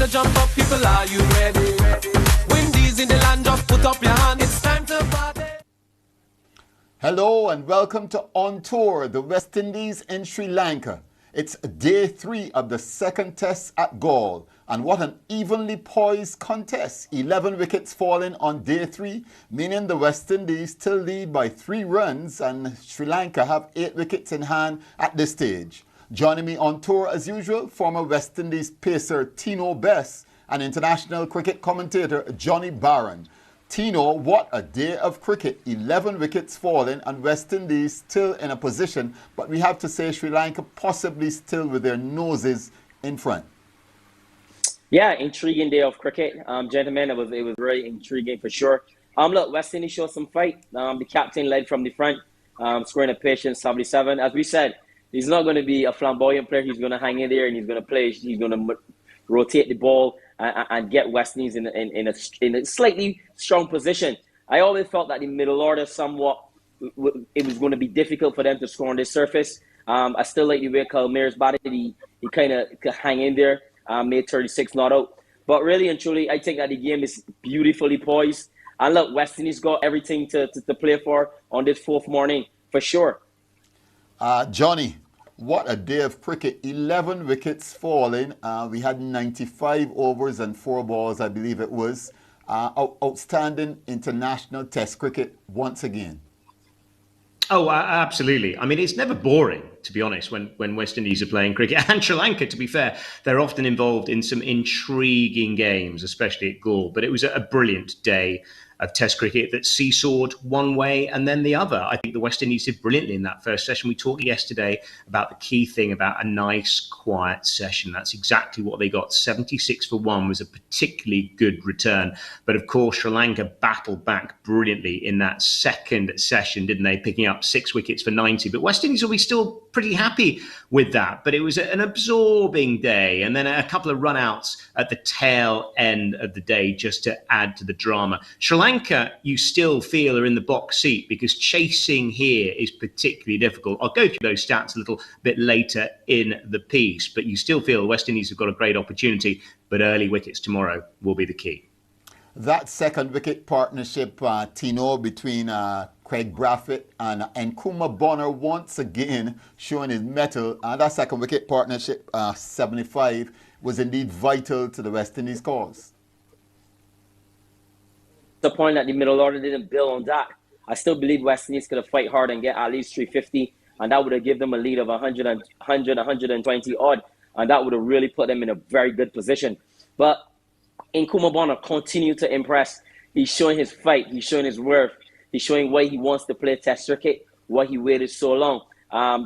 to jump up, people, are you ready? Windies in the land, just put up your hand. It's time to party. Hello and welcome to On Tour, the West Indies in Sri Lanka. It's day 3 of the second test at Galle. And what an evenly poised contest. 11 wickets falling on day 3, meaning the West Indies still lead by 3 runs and Sri Lanka have 8 wickets in hand at this stage. Joining me on tour as usual, former West Indies pacer Tino Bess and international cricket commentator Johnny Barron. Tino, what a day of cricket. 11 wickets falling and West Indies still in a position, but we have to say Sri Lanka possibly still with their noses in front. Yeah, intriguing day of cricket, gentlemen. It was really intriguing for sure. Look, West Indies showed some fight. The captain led from the front, scoring a patient 77. As we said, he's not going to be a flamboyant player. He's going to hang in there and he's going to play. He's going to rotate the ball and get West Indies in a slightly strong position. I always felt that the middle order somewhat, it was going to be difficult for them to score on this surface. I still like the way Kalmir's batted. He kind of could hang in there, made 36 not out. But really and truly, I think that the game is beautifully poised. And look, West Indies got everything to play for on this 4th morning, for sure. Johnny, what a day of cricket. 11 wickets falling. We had 95 overs and 4 balls, I believe it was. Outstanding international test cricket once again. Oh, absolutely. I mean, it's never boring, to be honest, when West Indies are playing cricket. And Sri Lanka, to be fair, they're often involved in some intriguing games, especially at Galle. But it was a brilliant day of Test cricket that seesawed one way and then the other. I think the West Indies did brilliantly in that first session. We talked yesterday about the key thing about a nice, quiet session. That's exactly what they got. 76 for 1 was a particularly good return. But of course, Sri Lanka battled back brilliantly in that second session, didn't they? Picking up 6 wickets for 90. But West Indies will be still pretty happy with that. But it was an absorbing day. And then a couple of run-outs at the tail end of the day just to add to the drama. Sri Lanka, you still feel are in the box seat because chasing here is particularly difficult. I'll go through those stats a little bit later in the piece, but you still feel the West Indies have got a great opportunity, but early wickets tomorrow will be the key. That second wicket partnership, Tino, between Craig Brathwaite and Nkrumah Bonner once again showing his mettle. That second wicket partnership, 75, was indeed vital to the West Indies cause. The point that the middle order didn't build on that. I still believe West Indies could have fight hard and get at least 350, and that would have given them a lead of 120 odd, and that would have really put them in a very good position. But Nkrumah Bonner continued to impress. He's showing his fight. He's showing his worth. He's showing why he wants to play Test cricket, why he waited so long.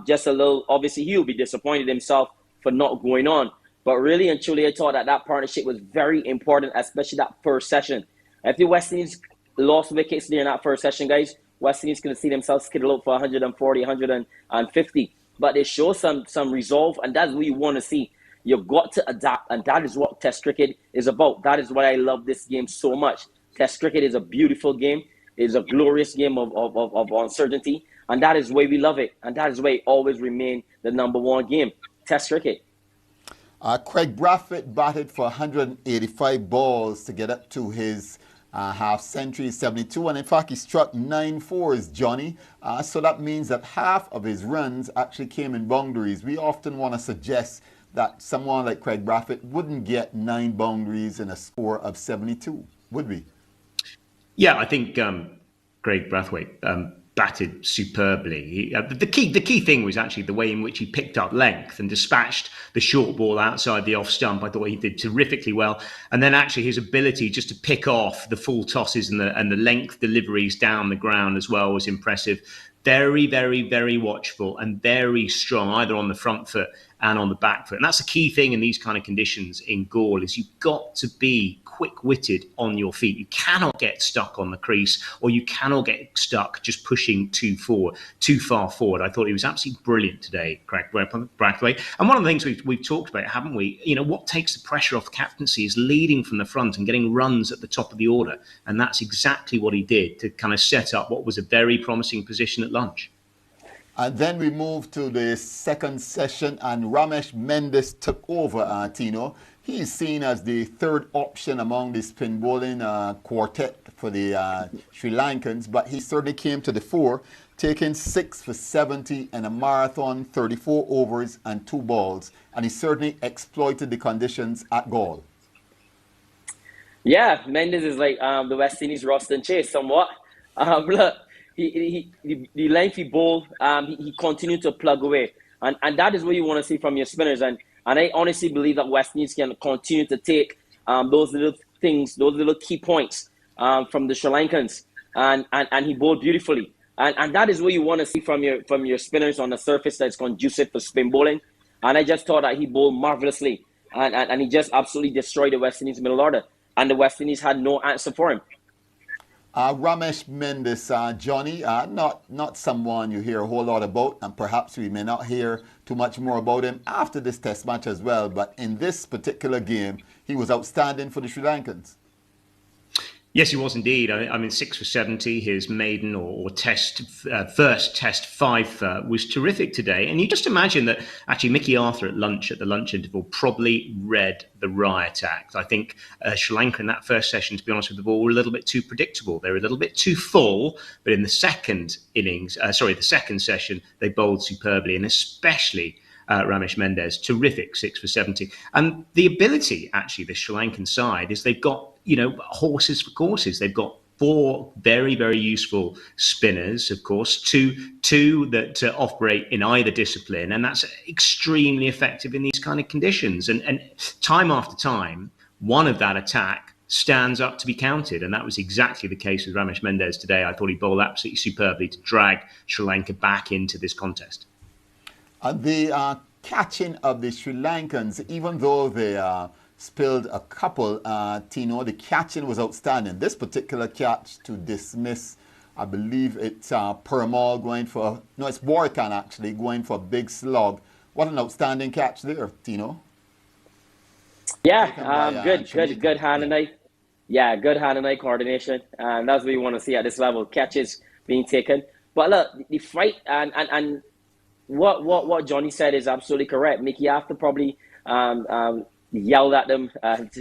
Just a little, obviously, he'll be disappointed himself for not going on. But really and truly, I thought that partnership was very important, especially that first session. If the West Indies lost wickets during that first session, guys, West Indies going to see themselves skittle out for 140, 150. But they show some resolve, and that's what you want to see. You've got to adapt, and that is what Test cricket is about. That is why I love this game so much. Test cricket is a beautiful game. It is a glorious game of uncertainty, and that is why we love it. And that is why it always remain the #1 game, Test cricket. Craig Brathwaite batted for 185 balls to get up to his half century, 72, and in fact he struck 9 fours, Johnny. So that means that half of his runs actually came in boundaries. We often want to suggest that someone like Craig Brathwaite wouldn't get 9 boundaries in a score of 72, would we? Yeah, I think Craig Brathwaite batted superbly. The key thing was actually the way in which he picked up length and dispatched the short ball outside the off stump. I thought he did terrifically well. And then actually his ability just to pick off the full tosses and the length deliveries down the ground as well was impressive. Very, very, very watchful and very strong, either on the front foot and on the back foot. And that's the key thing in these kind of conditions in Galle, is you've got to be quick-witted on your feet. You cannot get stuck on the crease, or you cannot get stuck just pushing too far forward. I thought he was absolutely brilliant today, Craig Brathwaite. And one of the things we've talked about, haven't we? You know, what takes the pressure off the captaincy is leading from the front and getting runs at the top of the order. And that's exactly what he did to kind of set up what was a very promising position at lunch. And then we moved to the second session, and Ramesh Mendes took over, Tino. He's seen as the third option among the spin bowling quartet for the Sri Lankans, but he certainly came to the fore, taking 6 for 70 in a marathon, 34 overs and 2 balls, and he certainly exploited the conditions at Gaul. Yeah, Mendes is like the West Indies Roston Chase somewhat. Look, the lengthy ball, he continued to plug away. And that is what you want to see from your spinners. And I honestly believe that West Indies can continue to take those little things, those little key points from the Sri Lankans. And he bowled beautifully. And that is what you want to see from your spinners on a surface that's conducive for spin bowling. And I just thought that he bowled marvelously. And he just absolutely destroyed the West Indies middle order. And the West Indies had no answer for him. Ramesh Mendes, Johnny, not someone you hear a whole lot about, and perhaps we may not hear too much more about him after this test match as well, but in this particular game, he was outstanding for the Sri Lankans. Yes, he was indeed. I mean, 6 for 70, his maiden or first test 5 was terrific today. And you just imagine that actually Mickey Arthur at the lunch interval, probably read the riot act. I think Sri Lanka in that first session, to be honest with the ball, were a little bit too predictable. They were a little bit too full, but in the second session, they bowled superbly, and especially Ramesh Mendes, terrific 6 for 70. And the ability, actually, the Sri Lankan side is they've got, horses for courses. They've got 4 very, very useful spinners, of course, two that operate in either discipline, and that's extremely effective in these kind of conditions. And time after time, one of that attack stands up to be counted, and that was exactly the case with Ramesh Mendes today. I thought he bowled absolutely superbly to drag Sri Lanka back into this contest. The catching of the Sri Lankans, even though they spilled a couple, Tino, the catching was outstanding. This particular catch to dismiss, I believe it's Peramal it's Warrican actually, going for a big slug. What an outstanding catch there, Tino. Yeah, good hand and eye. Yeah, good hand and eye coordination. And that's what you want to see at this level, catches being taken. But look, the fight and what Johnny said is absolutely correct. Mickey Arthur probably yelled at them,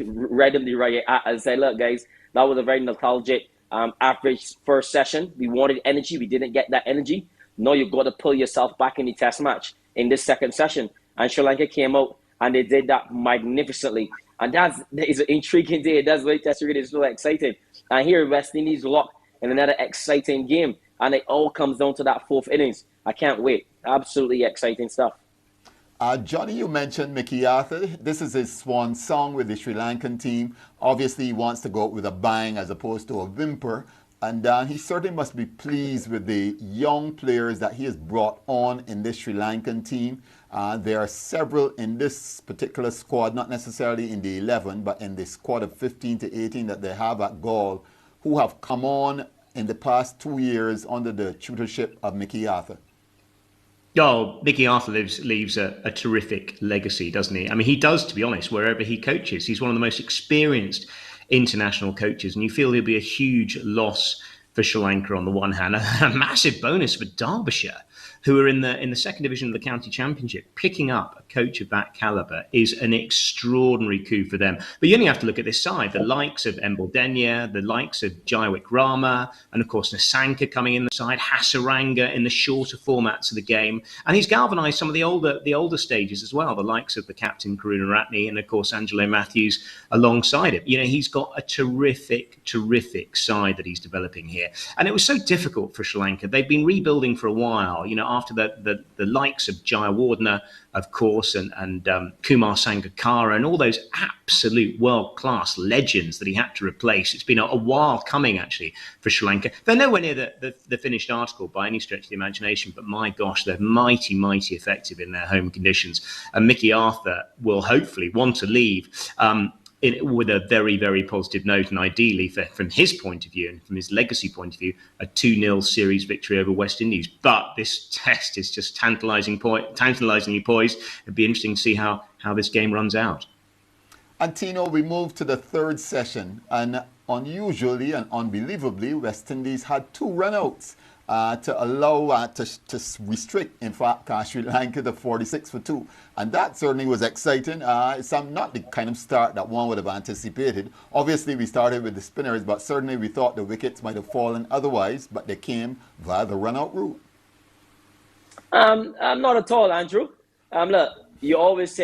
read them the right and said, look, guys, that was a very nostalgic average first session. We wanted energy. We didn't get that energy. Now you've got to pull yourself back in the test match in this second session. And Sri Lanka came out and they did that magnificently. And that is an intriguing day. That's why test cricket is so exciting. And here West Indies locked in another exciting game. And it all comes down to that 4th innings. I can't wait. Absolutely exciting stuff. Johnny, you mentioned Mickey Arthur. This is his swan song with the Sri Lankan team. Obviously, he wants to go out with a bang as opposed to a whimper. And he certainly must be pleased with the young players that he has brought on in this Sri Lankan team. There are several in this particular squad, not necessarily in the 11, but in the squad of 15 to 18 that they have at Gaul, who have come on in the past 2 years under the tutorship of Mickey Arthur. Oh, Mickey Arthur leaves a terrific legacy, doesn't he? I mean, he does, to be honest, wherever he coaches. He's one of the most experienced international coaches, and you feel he'll be a huge loss for Sri Lanka on the one hand, a massive bonus for Derbyshire, who are in the second division of the county championship. Picking up a coach of that calibre is an extraordinary coup for them. But you only have to look at this side, the likes of Embaldenia, the likes of Jaiwik Rama, and of course Nasanka coming in the side, Hasaranga in the shorter formats of the game. And he's galvanised some of the older stages as well, the likes of the captain Karuna Ratne and of course Angelo Matthews alongside him. He's got a terrific side that he's developing here. And it was so difficult for Sri Lanka. They've been rebuilding for a while, after the likes of Jayawardena, of course, and Kumar Sangakkara and all those absolute world-class legends that he had to replace. It's been a while coming, actually, for Sri Lanka. They're nowhere near the finished article by any stretch of the imagination, but my gosh, they're mighty effective in their home conditions. And Mickey Arthur will hopefully want to leave with a very, very positive note, and ideally, from his point of view and from his legacy point of view, a 2-0 series victory over West Indies. But this test is just tantalisingly poised. It'd be interesting to see how this game runs out. And Tino, we move to the third session, and unusually and unbelievably, West Indies had 2 runouts. to allow, to restrict, in fact, Sri Lanka to 46 for 2. And that certainly was exciting. It's not the kind of start that one would have anticipated. Obviously, we started with the spinners, but certainly we thought the wickets might have fallen otherwise, but they came via the run-out route. Not at all, Andrew. Look, you always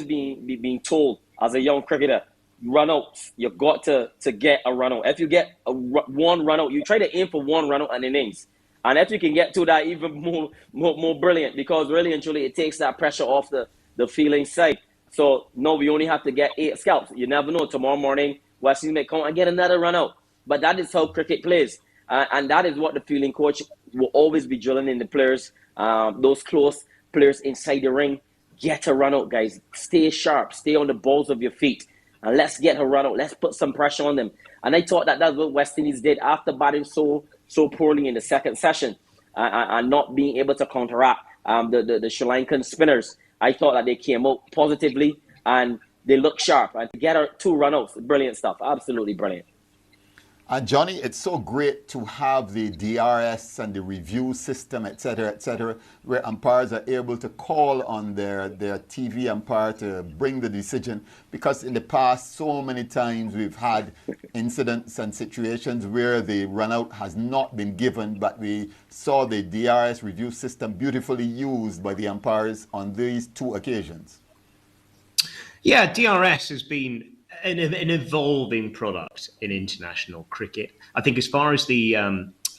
being told as a young cricketer, run outs. You've got to get a run out. If you get one run out, you try to aim for one run out an innings. And if you can get to that, even more brilliant, because really and truly it takes that pressure off the fielding side. So, no, we only have to get 8 scalps. You never know. Tomorrow morning, West Indies may come and get another run out. But that is how cricket plays. And that is what the fielding coach will always be drilling in the players, those close players inside the ring. Get a run out, guys. Stay sharp. Stay on the balls of your feet. And let's get a run out. Let's put some pressure on them. And I thought that's what West Indies did after batting so poorly in the second session and not being able to counteract the Sri Lankan spinners. I thought that they came out positively and they looked sharp. And to get 2 run outs, brilliant stuff. Absolutely brilliant. Johnny, it's so great to have the DRS and the review system, etc., where umpires are able to call on their TV umpire to bring the decision. Because in the past, so many times we've had incidents and situations where the run-out has not been given, but we saw the DRS review system beautifully used by the umpires on these 2 occasions. Yeah, DRS has been an evolving product in international cricket. I think as far as the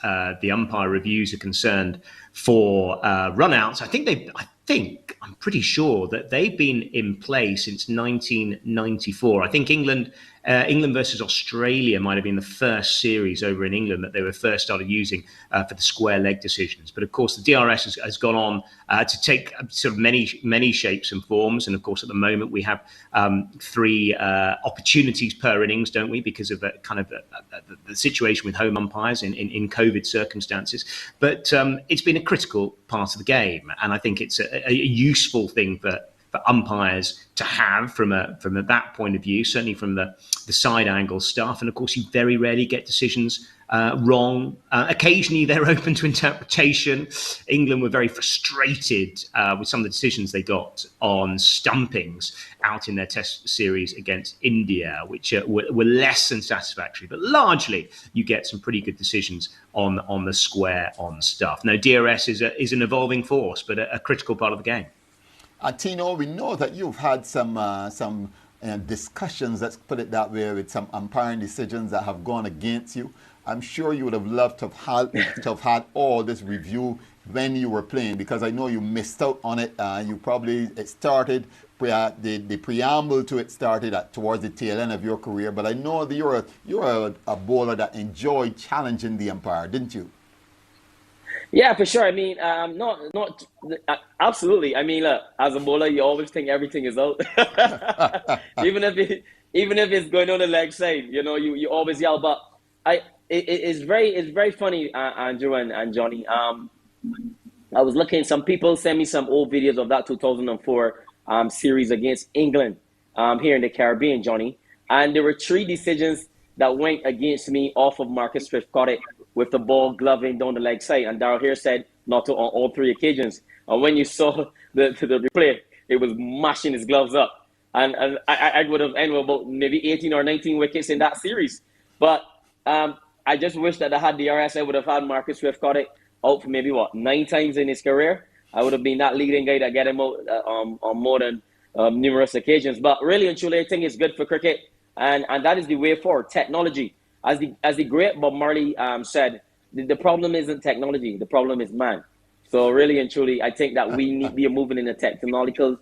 umpire reviews are concerned for run-outs, I'm pretty sure that they've been in place since 1994. I think England versus Australia might have been the first series over in England that they were first started using for the square leg decisions. But of course, the DRS has gone on to take sort of many shapes and forms. And of course, at the moment, we have 3 opportunities per innings, don't we? Because of the situation with home umpires in COVID circumstances. But it's been a critical part of the game. And I think it's a useful thing for umpires to have from that point of view, certainly from the side angle stuff. And of course, you very rarely get decisions wrong. Occasionally, they're open to interpretation. England were very frustrated with some of the decisions they got on stumpings out in their test series against India, which were less than satisfactory. But largely, you get some pretty good decisions on the square on stuff. Now, DRS is an evolving force, but a critical part of the game. Tino, we know that you've had some discussions, let's put it that way, with some umpiring decisions that have gone against you. I'm sure you would have loved to have had all this review when you were playing, because I know you missed out on it. It started, the preamble to it started towards the tail end of your career, but I know that you're a bowler that enjoyed challenging the umpire, didn't you? Yeah, for sure. I mean, absolutely. I mean, look, as a bowler, you always think everything is out, even if it's going on the leg side. You always yell. But it's very funny, Andrew and Johnny. I was looking. Some people sent me some old videos of that 2004 series against England here in the Caribbean, Johnny. And there were 3 decisions that went against me off of Marcus Swift caught it with the ball gloving down the leg side. And Darryl here said not to on all 3 occasions. And when you saw the replay, it was mashing his gloves up. And I would have ended about maybe 18 or 19 wickets in that series. But I just wish that I had the DRS. I would have had Marcus Swift caught it out for maybe 9 times in his career. I would have been that leading guy that get him out on more than numerous occasions. But really and truly, I think it's good for cricket. And that is the way forward. Technology. As the great Bob Marley said, the problem isn't technology, the problem is man. So really and truly, I think that we are moving in a technological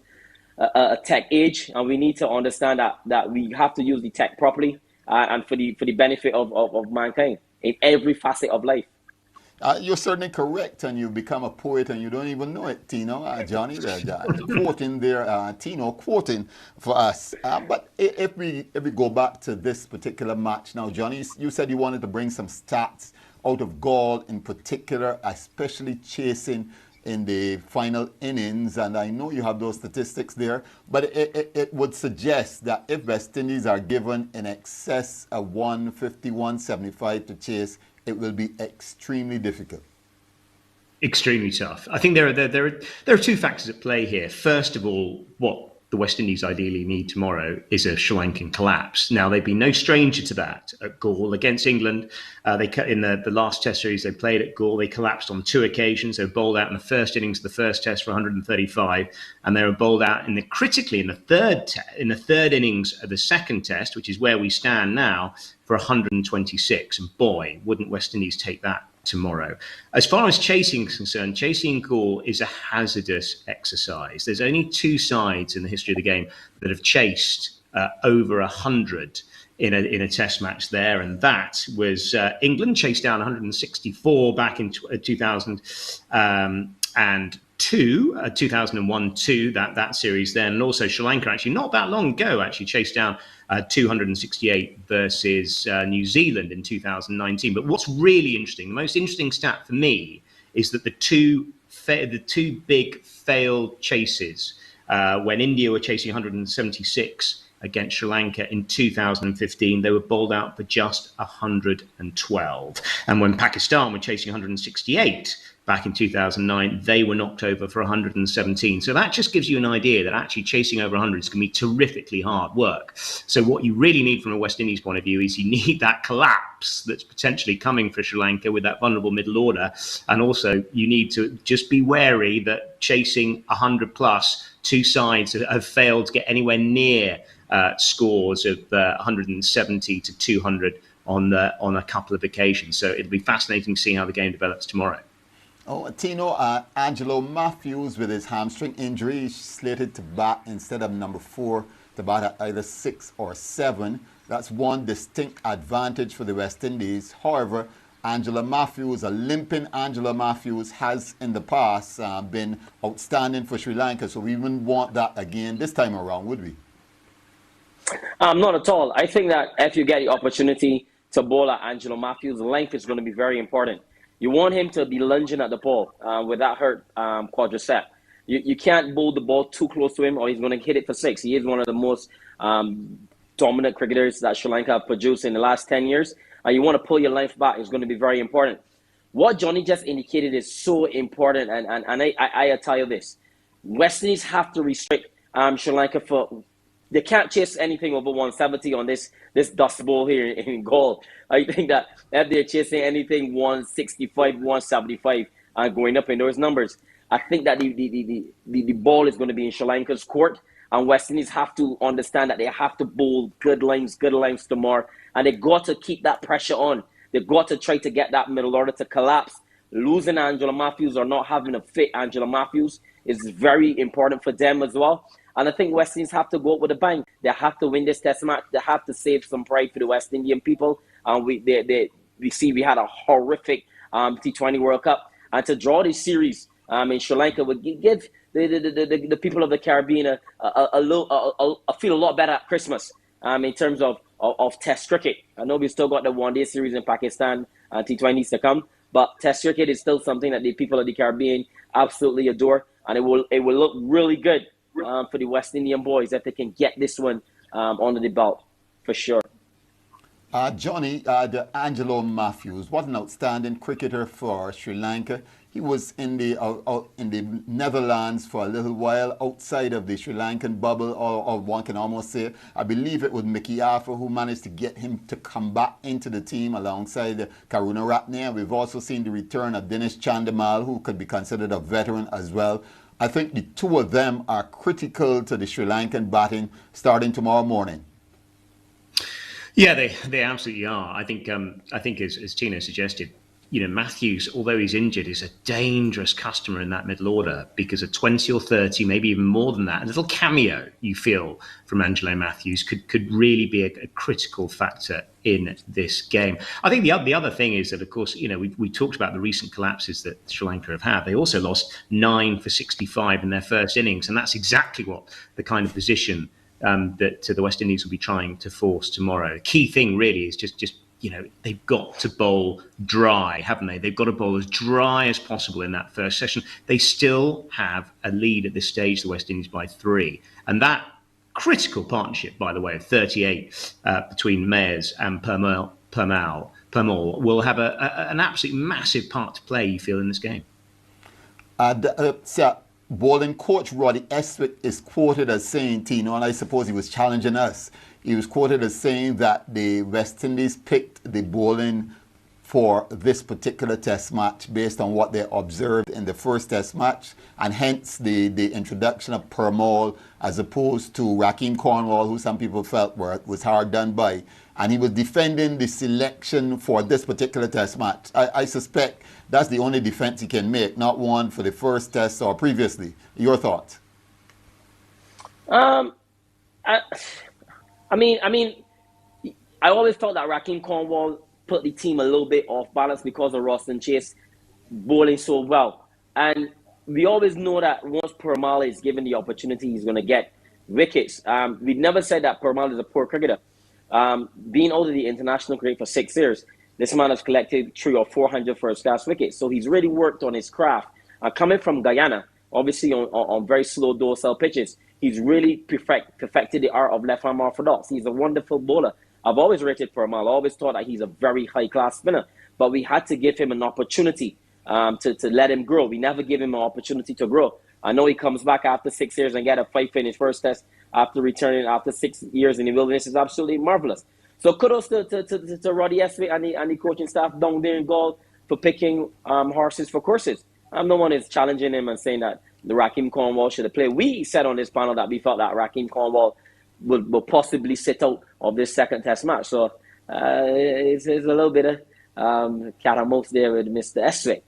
tech age, and we need to understand that we have to use the tech properly and for the benefit of mankind in every facet of life. You're certainly correct, and you become a poet and you don't even know it, Tino. Johnny, quoting there, Tino quoting for us. But if we go back to this particular match now, Johnny, you said you wanted to bring some stats out of Gaul in particular, especially chasing in the final innings, and I know you have those statistics there, but it would suggest that if West Indies are given in excess of 150, 175 to chase it will be extremely difficult. Extremely tough. I think there are two factors at play here. First of all, what the West Indies ideally need tomorrow is a Sri Lankan collapse. Now, they've been no stranger to that at Galle against England. In the last Test series they played at Galle, they collapsed on 2 occasions. They were bowled out in the first innings of the first Test for 135, and they were bowled out in the third innings of the second Test, which is where we stand now, for 126. And boy, wouldn't West Indies take that tomorrow. As far as chasing is concerned, chasing Galle is a hazardous exercise. There's only 2 sides in the history of the game that have chased over 100 in a Test match there, and that was England chased down 164 back in 2001-2 that series then, and also Sri Lanka actually not that long ago actually chased down 268 versus New Zealand in 2019. But what's really interesting, the most interesting stat for me, is that the two big failed chases when India were chasing 176 against Sri Lanka in 2015, they were bowled out for just 112. And when Pakistan were chasing 168 back in 2009, they were knocked over for 117. So that just gives you an idea that actually chasing over 100 is going to be terrifically hard work. So what you really need from a West Indies point of view is you need that collapse that's potentially coming for Sri Lanka with that vulnerable middle order. And also you need to just be wary that chasing 100 plus, 2 sides have failed to get anywhere near scores of 170 to 200 on a couple of occasions. So it'll be fascinating to see how the game develops tomorrow. Oh, Tino, Angelo Matthews with his hamstring injury is slated to bat instead of number 4 to bat at either 6 or 7. That's one distinct advantage for the West Indies. However, Angelo Matthews, a limping Angelo Matthews, has in the past been outstanding for Sri Lanka, so we wouldn't want that again this time around, would we? Not at all. I think that if you get the opportunity to bowl at Angelo Matthews, length is going to be very important. You want him to be lunging at the ball with that hurt quadricep. You can't bowl the ball too close to him or he's going to hit it for 6. He is one of the most dominant cricketers that Sri Lanka have produced in the last 10 years. You want to pull your length back. It's going to be very important. What Johnny just indicated is so important, and I tell you this. West Indies have to restrict Sri Lanka for... They can't chase anything over 170 on this dust bowl here in Galle. I think that if they're chasing anything 165, 175, going up in those numbers, I think that the ball is going to be in Sri Lanka's court, and West Indies have to understand that they have to bowl good lines tomorrow, and they got to keep that pressure on. They got to try to get that middle order to collapse. Losing Angelo Matthews or not having a fit Angelo Matthews is very important for them as well. And I think West Indies have to go up with a bang. They have to win this Test match. They have to save some pride for the West Indian people. We had a horrific T20 World Cup, and to draw this series in Sri Lanka would give the people of the Caribbean a feel a lot better at Christmas in terms of Test cricket. I know we still got the one-day series in Pakistan and T20s to come, but Test cricket is still something that the people of the Caribbean absolutely adore, and it will look really good for the West Indian boys if they can get this one under the belt, for sure. Johnny, the Angelo Matthews, what an outstanding cricketer for Sri Lanka. He was in the Netherlands for a little while outside of the Sri Lankan bubble, or one can almost say. I believe it was Mickey Arthur who managed to get him to come back into the team alongside Karuna Ratne. We've also seen the return of Dinesh Chandimal, who could be considered a veteran as well. I think the two of them are critical to the Sri Lankan batting starting tomorrow morning. Yeah, they absolutely are. I think as Tina suggested, Matthews, although he's injured, is a dangerous customer in that middle order, because a 20 or 30, maybe even more than that, a little cameo you feel from Angelo Matthews could really be a critical factor in this game. I think the other thing is that, of course, we talked about the recent collapses that Sri Lanka have had. They also lost 9 for 65 in their first innings, and that's exactly what the kind of position that the West Indies will be trying to force tomorrow. The key thing really is just they've got to bowl dry, haven't they? They've got to bowl as dry as possible in that first session. They still have a lead at this stage, the West Indies, by 3. And that critical partnership, by the way, of 38 between Mayers and Permaul Purmall will have an absolute massive part to play, you feel, in this game? Bowling coach Roddy Eswick is quoted as saying, Tino, and I suppose he was challenging us, he was quoted as saying that the West Indies picked the bowling for this particular test match based on what they observed in the first test match, and hence the introduction of Purmall as opposed to Raheem Cornwall, who some people felt was hard done by. And he was defending the selection for this particular test match. I suspect that's the only defense he can make, not one for the first test or previously. Your thoughts? I mean, I always felt that Raheem Cornwall put the team a little bit off balance because of Roston Chase bowling so well. And we always know that once Purmall is given the opportunity, he's going to get wickets. We never said that Purmall is a poor cricketer. Being out of the international cricket for 6 years, this man has collected 300 or 400 first-class wickets. So he's really worked on his craft. Coming from Guyana, obviously on very slow dorsal pitches, he's really perfected the art of left-arm orthodox. He's a wonderful bowler. I've always rated Purmall. I always thought that he's a very high-class spinner. But we had to give him an opportunity to let him grow. We never give him an opportunity to grow. I know he comes back after 6 years and get a 5-finish first test after returning after 6 years in the wilderness is absolutely marvelous. So kudos to Roddy Eswick and the coaching staff down there in Gaul for picking horses for courses. No one is challenging him and saying that the Raheem Cornwall should have played. We said on this panel that we felt that Raheem Cornwall will possibly sit out of this second test match. So it's a little bit of cat and mouse there with Mr. Eswick.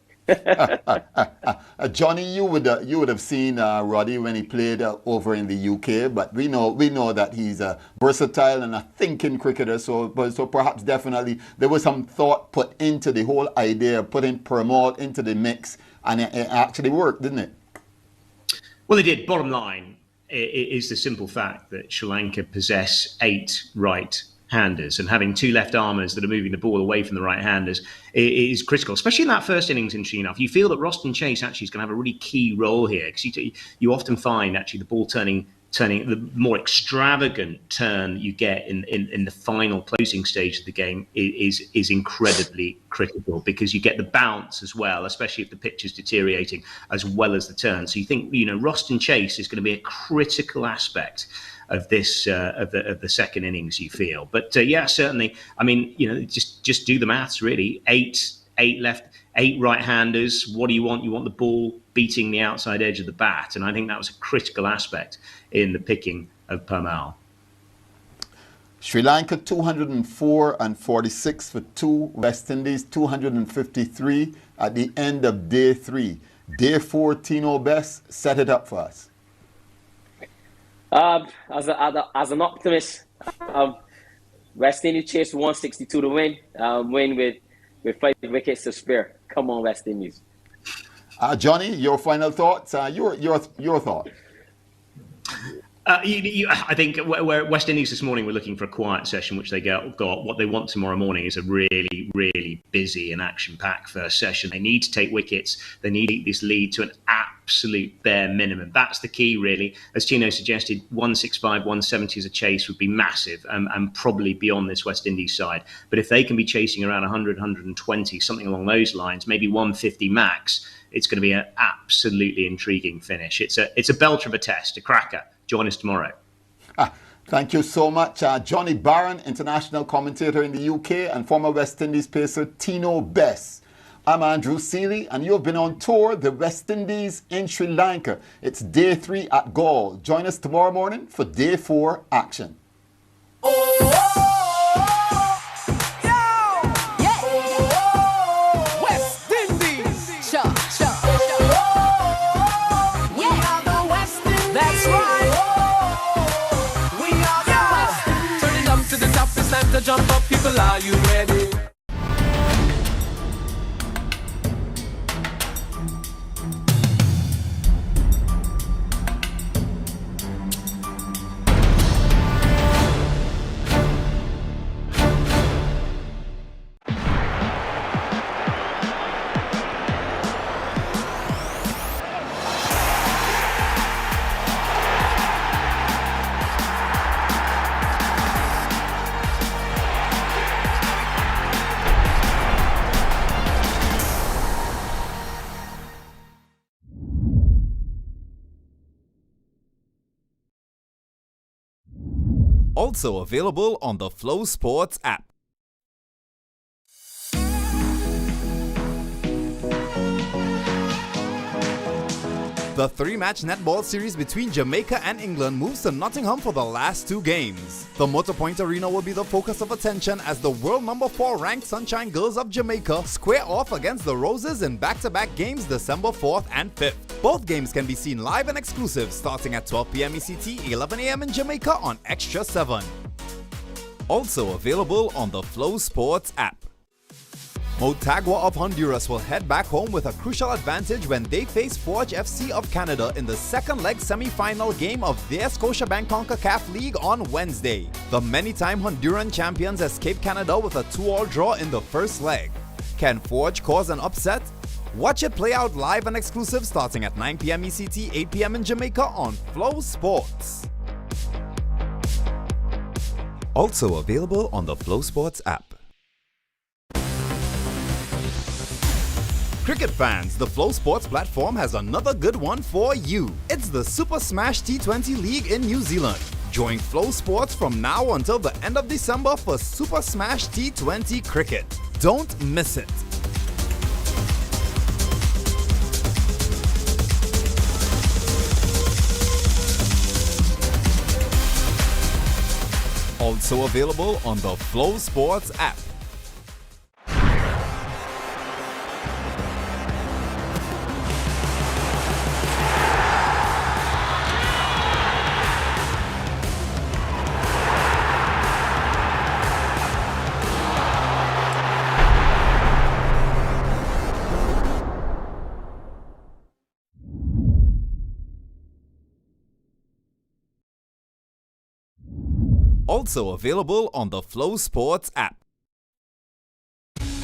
Johnny, you would have seen Roddy when he played over in the UK, but we know that he's a versatile and a thinking cricketer. So perhaps definitely there was some thought put into the whole idea of putting Purmall into the mix, and it actually worked, didn't it? Well, it did. Bottom line is the simple fact that Sri Lanka possess 8 right-handers, and having 2 left-armers that are moving the ball away from the right-handers is critical, especially in that first innings, interesting enough. You feel that Roston Chase actually is going to have a really key role here, because you often find actually the ball turning the more extravagant turn you get in the final closing stage of the game is incredibly critical, because you get the bounce as well, especially if the pitch is deteriorating, as well as the turn. So you think, Roston Chase is going to be a critical aspect of this of the second innings, you feel. But yeah, certainly. I mean, just do the maths really. 8 right-handers. What do you want? You want the ball beating the outside edge of the bat, and I think that was a critical aspect in the picking of Purmall. Sri Lanka 204 and 46 for 2. West Indies 253 at the end of day 3. Day 4, Tino Best, set it up for us. As an optimist, West Indies chased 162 to win. Win with 5 wickets to spare. Come on, West Indies. Johnny, your final thoughts? Your thought. I think where West Indies this morning were looking for a quiet session, which they got. What they want tomorrow morning is a really, really busy and action-packed first session. They need to take wickets. They need to keep this lead to an absolute bare minimum. That's the key, really. As Tino suggested, 165, 170 as a chase would be massive, and probably beyond this West Indies side. But if they can be chasing around 100, 120, something along those lines, maybe 150 max, it's going to be an absolutely intriguing finish. It's a belter of a test, a cracker. Join us tomorrow. Thank you so much. Johnny Barron, international commentator in the UK, and former West Indies pacer Tino Best. I'm Andrew Seeley, and you've been on tour the West Indies in Sri Lanka. It's day 3 at Gaul. Join us tomorrow morning for day 4 action. Time to jump up, people, are you ready? Also available on the FlowSports app. The three-match netball series between Jamaica and England moves to Nottingham for the last two games. The Motorpoint Arena will be the focus of attention as the world number 4 ranked Sunshine Girls of Jamaica square off against the Roses in back-to-back games December 4th and 5th. Both games can be seen live and exclusive starting at 12 p.m. ECT, 11 a.m. in Jamaica on Extra 7. Also available on the FlowSports app. Motagua of Honduras will head back home with a crucial advantage when they face Forge FC of Canada in the second leg semi-final game of their Scotiabank CONCACAF League on Wednesday. The many-time Honduran champions escaped Canada with a 2-all draw in the first leg. Can Forge cause an upset? Watch it play out live and exclusive starting at 9 p.m. ECT, 8 p.m. in Jamaica on FlowSports. Also available on the FlowSports app. Cricket fans, the FlowSports platform has another good one for you. It's the Super Smash T20 League in New Zealand. Join FlowSports from now until the end of December for Super Smash T20 Cricket. Don't miss it. Also available on the FlowSports app. Also available on the FlowSports app.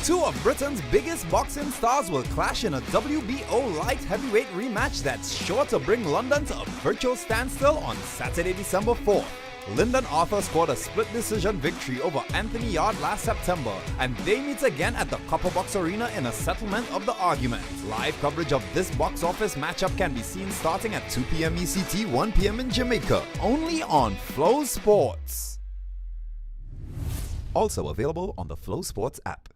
Two of Britain's biggest boxing stars will clash in a WBO light heavyweight rematch that's sure to bring London to a virtual standstill on Saturday, December 4th. Lyndon Arthur scored a split decision victory over Anthony Yarde last September, and they meet again at the Copper Box Arena in a settlement of the argument. Live coverage of this box office matchup can be seen starting at 2 p.m. ECT, 1 p.m. in Jamaica, only on FlowSports. Also available on the FlowSports app.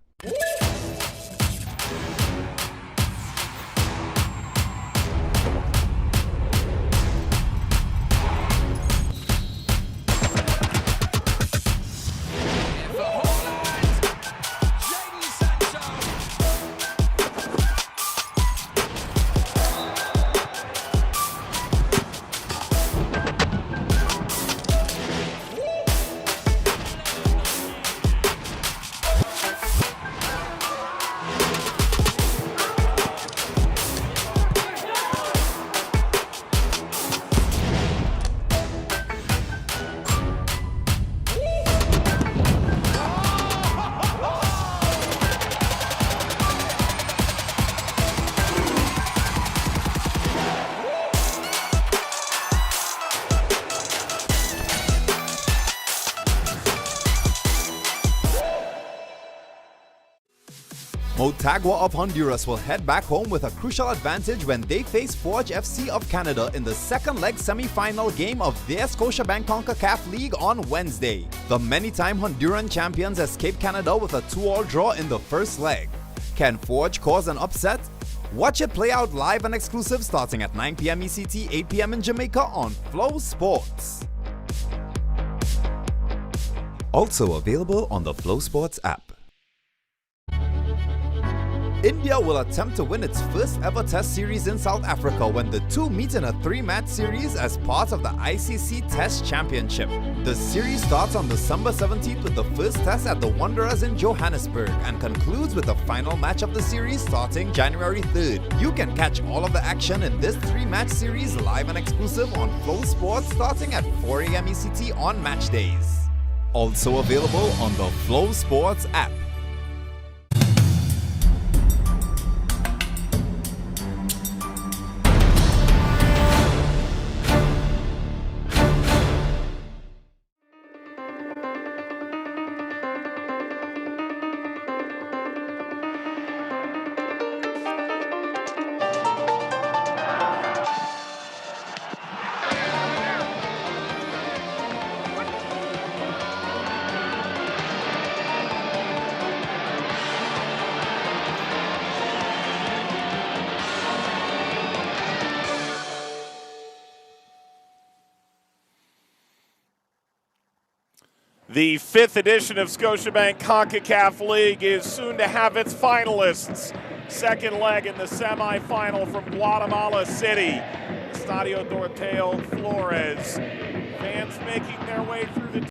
Motagua of Honduras will head back home with a crucial advantage when they face Forge FC of Canada in the second leg semi-final game of their Scotiabank CONCACAF League on Wednesday. The many-time Honduran champions escaped Canada with a 2-all draw in the first leg. Can Forge cause an upset? Watch it play out live and exclusive starting at 9 p.m. ECT, 8 p.m. in Jamaica on FlowSports. Also available on the FlowSports app. India will attempt to win its first ever Test series in South Africa when the two meet in a 3-match series as part of the ICC Test Championship. The series starts on December 17th with the first test at the Wanderers in Johannesburg and concludes with the final match of the series starting January 3rd. You can catch all of the action in this 3-match series live and exclusive on FlowSports starting at 4 a.m. ECT on match days. Also available on the FlowSports app. The 5th edition of Scotiabank CONCACAF League is soon to have its finalists. Second leg in the semifinal from Guatemala City. Estadio Doroteo Flores. Fans making their way through the